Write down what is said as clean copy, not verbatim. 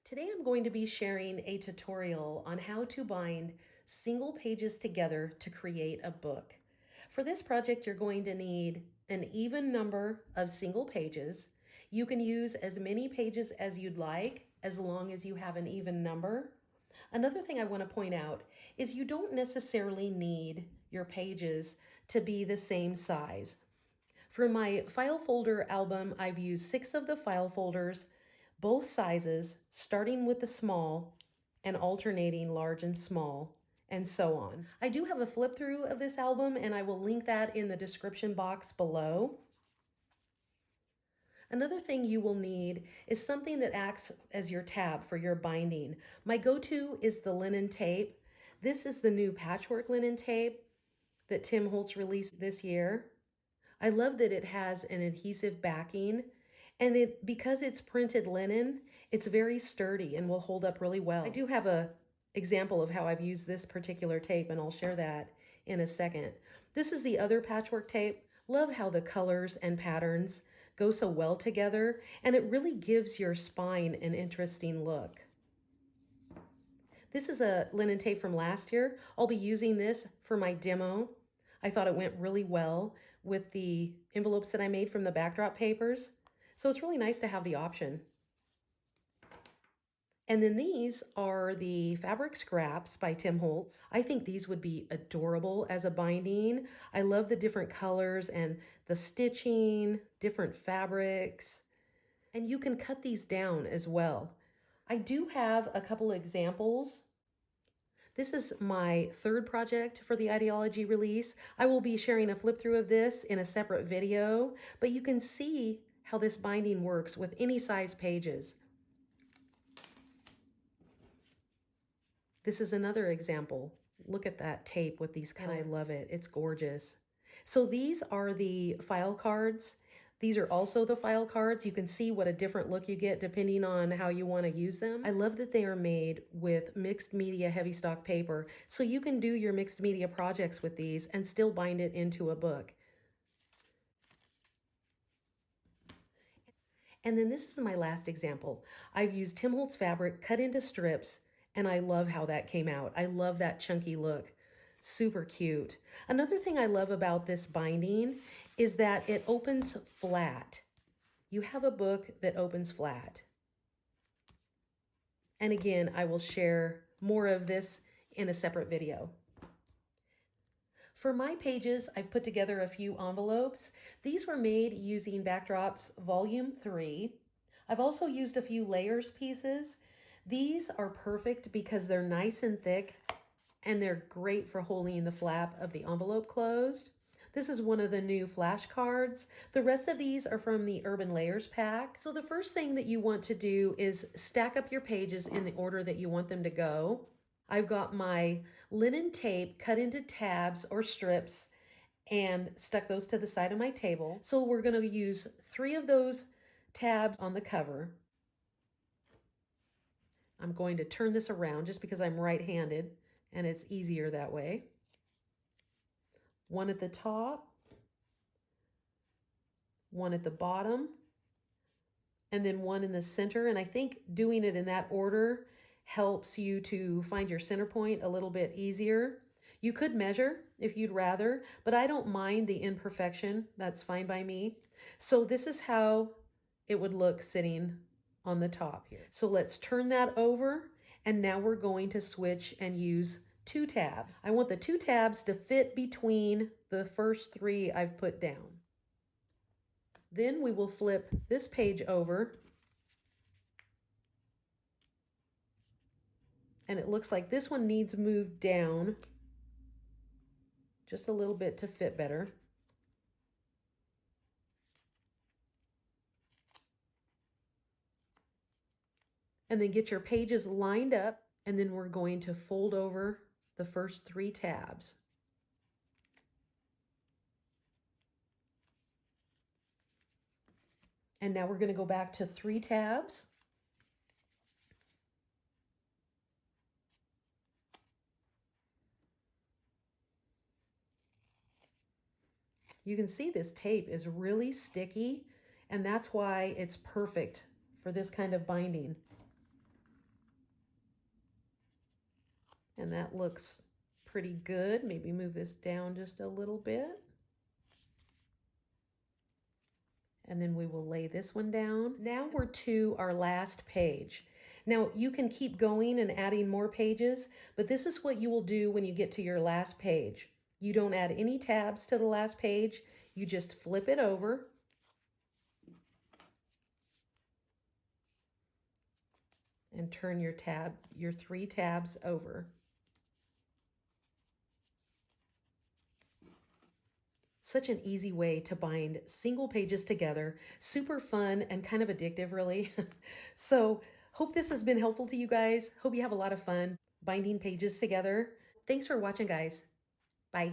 Today I'm going to be sharing a tutorial on how to bind single pages together to create a book. For this project, you're going to need an even number of single pages. You can use as many pages as you'd like, as long as you have an even number. Another thing I want to point out is you don't necessarily need your pages to be the same size. For my file folder album, I've used 6 of the file folders, both sizes, starting with the small and alternating large and small, and so on. I do have a flip through of this album, and I will link that in the description box below. Another thing you will need is something that acts as your tab for your binding. My go-to is the linen tape. This is the new Patchwork linen tape that Tim Holtz released this year. I love that it has an adhesive backing, and because it's printed linen, it's very sturdy and will hold up really well. I do have an example of how I've used this particular tape, and I'll share that in a second. This is the other Patchwork tape. Love how the colors and patterns go so well together, and it really gives your spine an interesting look. This is a linen tape from last year. I'll be using this for my demo. I thought it went really well with the envelopes that I made from the backdrop papers. So it's really nice to have the option. And then these are the fabric scraps by Tim Holtz. I think these would be adorable as a binding. I love the different colors and the stitching, different fabrics. And you can cut these down as well. I do have a couple examples. This is my third project for the IDEA-OLOGY release. I will be sharing a flip through of this in a separate video, but you can see how this binding works with any size pages. This is another example. Look at that tape with these colors. And I love it. It's gorgeous. So these are the file cards. These are also the file cards. You can see what a different look you get depending on how you want to use them. I love that they are made with mixed media heavy stock paper, so you can do your mixed media projects with these and still bind it into a book. And then this is my last example. I've used Tim Holtz fabric cut into strips, and I love how that came out. I love that chunky look. Super cute. Another thing I love about this binding is that it opens flat. You have a book that opens flat. And again, I will share more of this in a separate video. For my pages, I've put together a few envelopes. These were made using Backdrops Volume 3. I've also used a few layers pieces. These are perfect because they're nice and thick, and they're great for holding the flap of the envelope closed. This is one of the new flashcards. The rest of these are from the Urban Layers pack. So the first thing that you want to do is stack up your pages in the order that you want them to go. I've got my linen tape cut into tabs or strips and stuck those to the side of my table. So we're going to use 3 of those tabs on the cover. I'm going to turn this around just because I'm right-handed, and it's easier that way. 1 at the top, 1 at the bottom, and then 1 in the center. And I think doing it in that order helps you to find your center point a little bit easier. You could measure if you'd rather, but I don't mind the imperfection. That's fine by me. So this is how it would look sitting on the top here. So let's turn that over, and now we're going to switch and use 2 tabs. I want the 2 tabs to fit between the first 3 I've put down. Then we will flip this page over, and it looks like this one needs moved down just a little bit to fit better. And then get your pages lined up, and then we're going to fold over the first 3 tabs. And now we're going to go back to 3 tabs. You can see this tape is really sticky, and that's why it's perfect for this kind of binding. And that looks pretty good. Maybe move this down just a little bit. And then we will lay this one down. Now we're to our last page. Now you can keep going and adding more pages, but this is what you will do when you get to your last page. You don't add any tabs to the last page. You just flip it over. And turn your 3 tabs over. Such an easy way to bind single pages together. Super fun and kind of addictive, really. So hope this has been helpful to you guys. Hope you have a lot of fun binding pages together. Thanks for watching, guys. Bye.